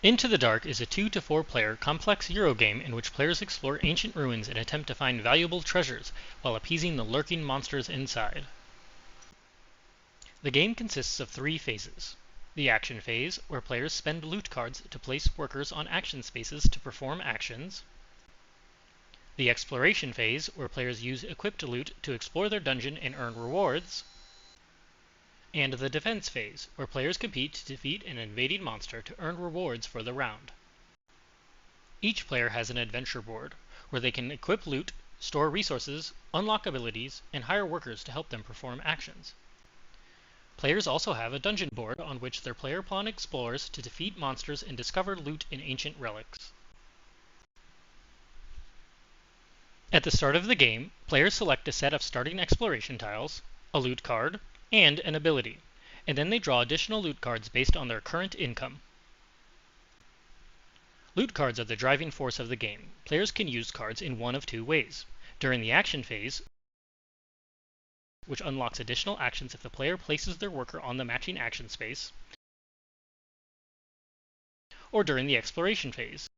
Into the Dark is a 2 to 4 player complex Euro game in which players explore ancient ruins and attempt to find valuable treasures while appeasing the lurking monsters inside. The game consists of 3 phases. The action phase, where players spend loot cards to place workers on action spaces to perform actions. The exploration phase, where players use equipped loot to explore their dungeon and earn rewards. And the defense phase, where players compete to defeat an invading monster to earn rewards for the round. Each player has an adventure board, where they can equip loot, store resources, unlock abilities, and hire workers to help them perform actions. Players also have a dungeon board on which their player pawn explores to defeat monsters and discover loot in ancient relics. At the start of the game, players select a set of starting exploration tiles, a loot card, and an ability, and then they draw additional loot cards based on their current income. Loot cards are the driving force of the game. Players can use cards in one of 2 ways. During the action phase, which unlocks additional actions if the player places their worker on the matching action space, or during the exploration phase,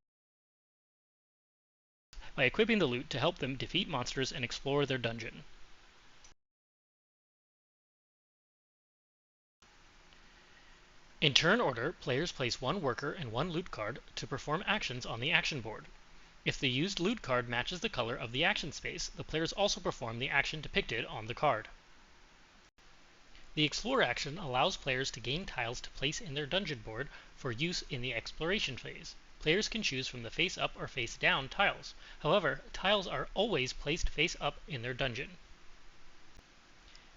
by equipping the loot to help them defeat monsters and explore their dungeon. In turn order, players place 1 worker and 1 loot card to perform actions on the action board. If the used loot card matches the color of the action space, the players also perform the action depicted on the card. The Explore action allows players to gain tiles to place in their dungeon board for use in the exploration phase. Players can choose from the face up or face down tiles. However, tiles are always placed face up in their dungeon.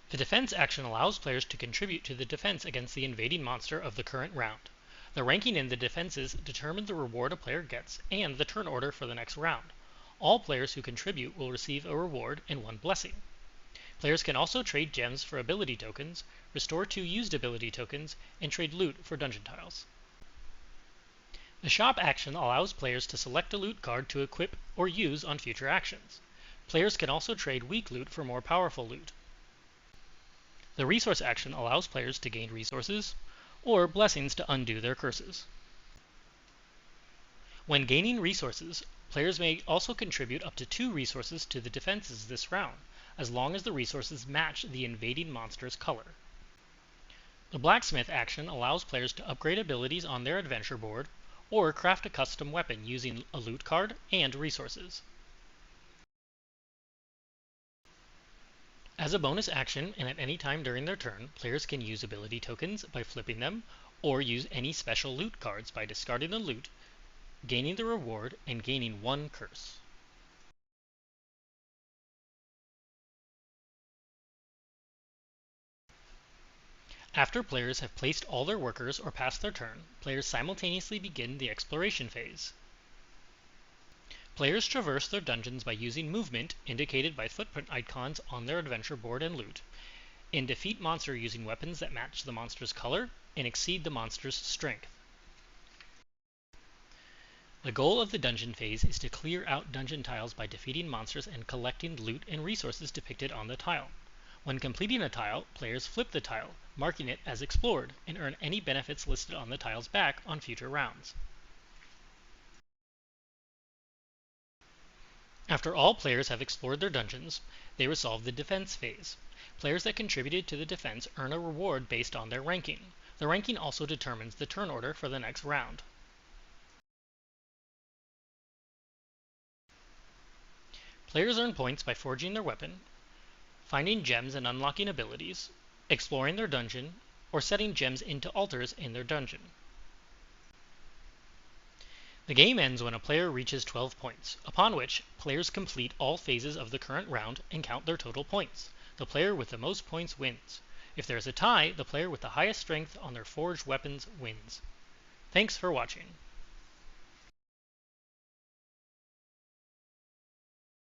The Defense action allows players to contribute to the defense against the invading monster of the current round. The ranking in the defenses determine the reward a player gets and the turn order for the next round. All players who contribute will receive a reward and 1 blessing. Players can also trade gems for ability tokens, restore 2 used ability tokens, and trade loot for dungeon tiles. The Shop action allows players to select a loot card to equip or use on future actions. Players can also trade weak loot for more powerful loot. The Resource action allows players to gain resources or blessings to undo their curses. When gaining resources, players may also contribute up to 2 resources to the defenses this round, as long as the resources match the invading monster's color. The Blacksmith action allows players to upgrade abilities on their adventure board or craft a custom weapon using a loot card and resources. As a bonus action and at any time during their turn, players can use ability tokens by flipping them or use any special loot cards by discarding the loot, gaining the reward, and gaining 1 curse. After players have placed all their workers or passed their turn, players simultaneously begin the exploration phase. Players traverse their dungeons by using movement, indicated by footprint icons on their adventure board and loot, and defeat monsters using weapons that match the monster's color and exceed the monster's strength. The goal of the dungeon phase is to clear out dungeon tiles by defeating monsters and collecting loot and resources depicted on the tile. When completing a tile, players flip the tile, marking it as explored, and earn any benefits listed on the tile's back on future rounds. After all players have explored their dungeons, they resolve the defense phase. Players that contributed to the defense earn a reward based on their ranking. The ranking also determines the turn order for the next round. Players earn points by forging their weapon, finding gems and unlocking abilities, exploring their dungeon, or setting gems into altars in their dungeon. The game ends when a player reaches 12 points, upon which players complete all phases of the current round and count their total points. The player with the most points wins. If there is a tie, the player with the highest strength on their forged weapons wins. Thanks for watching.